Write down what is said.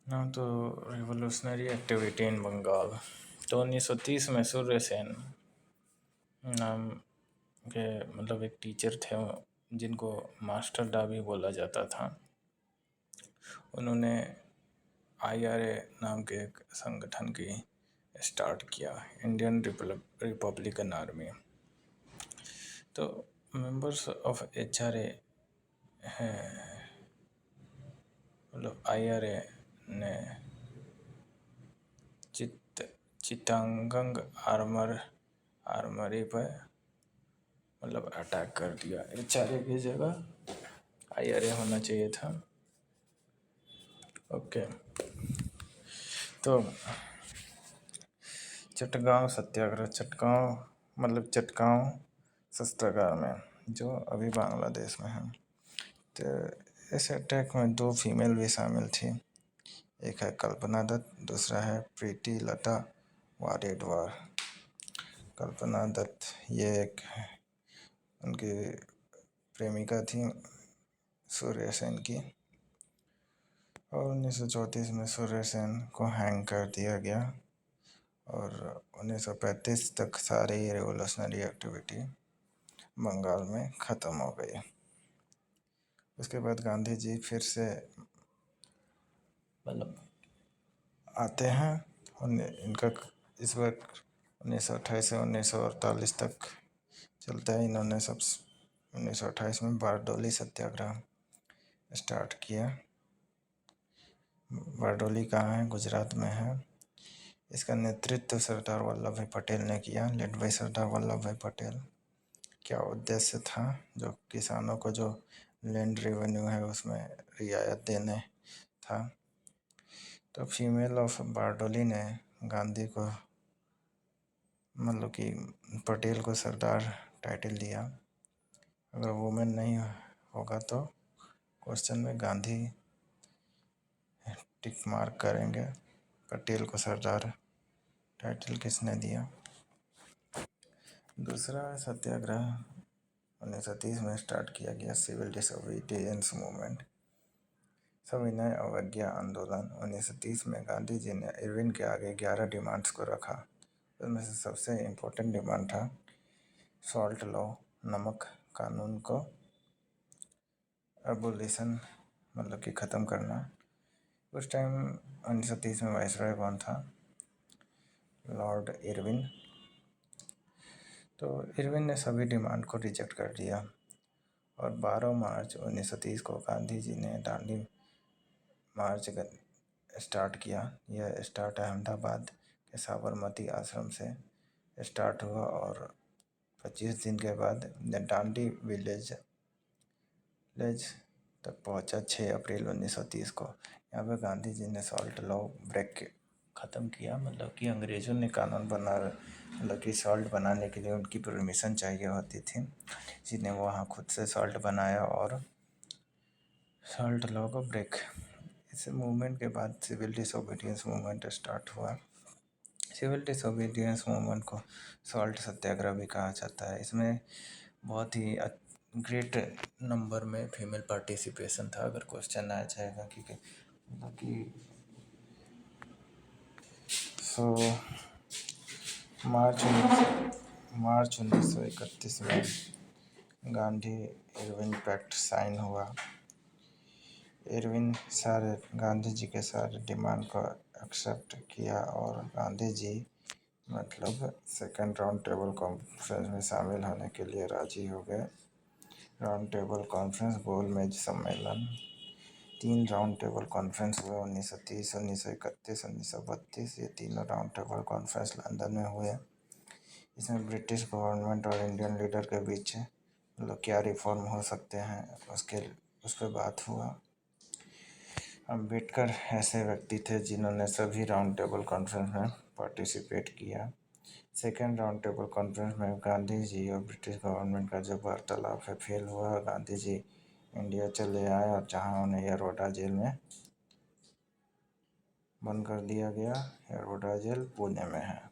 नाम तो revolutionary activity in Bengal. तो 1930 में सूर्य सेन नाम के मतलब एक टीचर थे जिनको मास्टर डा भी बोला जाता था। उन्होंने IRA नाम के एक संगठन की स्टार्ट किया, इंडियन रिपब्लिकन आर्मी। तो मेंबर्स ऑफ HRA हैं, मतलब IRA ने चिटागंग आर्मरी पर मतलब अटैक कर दिया। HRA की जगह IRA होना चाहिए था। ओके, तो चटगांव सत्याग्रह, चटगांव मतलब चटगांव शस्त्रागार में, जो अभी बांग्लादेश में है। तो इस अटैक में 2 फीमेल भी शामिल थी। एक है कल्पना दत्त, दूसरा है प्रीति लता वाडेडवार। कल्पना दत्त ये एक उनकी प्रेमिका थी सूर्य सेन की, और 1934 में सूर्य सेन को हैंग कर दिया गया और 1935 तक सारी रिवोल्यूशनरी एक्टिविटी बंगाल में ख़त्म हो गई। उसके बाद गांधी जी फिर से मतलब आते हैं। इनका इस वक्त 1928 से 1948 तक चलता है। इन्होंने 1928 में बारडोली सत्याग्रह स्टार्ट किया। बारडोली कहाँ है? गुजरात में है। इसका नेतृत्व सरदार वल्लभ भाई पटेल ने किया, लेड बाई सरदार वल्लभ भाई पटेल। क्या उद्देश्य था? जो किसानों को जो लैंड रेवेन्यू है उसमें रियायत देने था। तो फीमेल ऑफ बारडोली ने गांधी को मतलब कि पटेल को सरदार टाइटल दिया। अगर वुमेन नहीं होगा तो क्वेश्चन में गांधी टिक मार्क करेंगे। पटेल को सरदार टाइटल किसने दिया? दूसरा सत्याग्रह 1930 में स्टार्ट किया गया, सिविल डिसोबीडियंस मूवमेंट, सविनय अवज्ञा आंदोलन। 1930 में गांधी जी ने इरविन के आगे 11 डिमांड्स को रखा। उसमें से सबसे इम्पोर्टेंट डिमांड था सॉल्ट लॉ, नमक कानून को एबोलिशन मतलब कि ख़त्म करना। उस टाइम 1930 में वाइसरॉय कौन था? Lord Irwin. तो इरविन ने सभी डिमांड को रिजेक्ट कर दिया और 12 मार्च 1930 को गांधी जी ने दांडी मार्च स्टार्ट किया। यह स्टार्ट अहमदाबाद के साबरमती आश्रम से स्टार्ट हुआ और 25 दिन के बाद दांडी विलेज तक पहुंचा 6 अप्रैल 1930 को। यहाँ पे गांधी जी ने सॉल्ट लॉ ब्रेक ख़त्म किया, मतलब कि अंग्रेज़ों ने कानून मतलब कि सॉल्ट बनाने के लिए उनकी परमिशन चाहिए होती थी, जिन्हें वहाँ खुद से सॉल्ट बनाया और सॉल्ट लॉ को ब्रेक। इस मूवमेंट के बाद सिविल डिसोबीडियंस मूवमेंट स्टार्ट हुआ। सिविल डिसोबीडियंस मूवमेंट को सॉल्ट सत्याग्रह भी कहा जाता है। इसमें बहुत ही ग्रेट नंबर में फीमेल पार्टिसिपेशन था। अगर क्वेश्चन आ जाएगा कि मार्च 1931 में गांधी इरविन पैक्ट साइन हुआ। इरविन गांधी जी के सारे डिमांड को एक्सेप्ट किया और गांधी जी मतलब सेकेंड राउंड टेबल कॉन्फ्रेंस में शामिल होने के लिए राजी हो गए। राउंड टेबल कॉन्फ्रेंस, गोल मेज सम्मेलन, 3 राउंड टेबल कॉन्फ्रेंस हुए 1930, 1931, 1932। ये तीनों राउंड टेबल कॉन्फ्रेंस लंदन में हुए। इसमें ब्रिटिश गवर्नमेंट और इंडियन लीडर के बीच मतलब क्या रिफॉर्म हो सकते हैं उस पर बात हुआ। अम्बेडकर ऐसे व्यक्ति थे जिन्होंने सभी राउंड टेबल कॉन्फ्रेंस में पार्टिसिपेट किया। सेकेंड राउंड टेबल कॉन्फ्रेंस में गांधी जी और ब्रिटिश गवर्नमेंट का जो वार्तालाप है फेल हुआ। गांधी जी इंडिया चले आए और जहां उन्हें यरोडा जेल में बंद कर दिया गया। यरोडा जेल पुणे में है।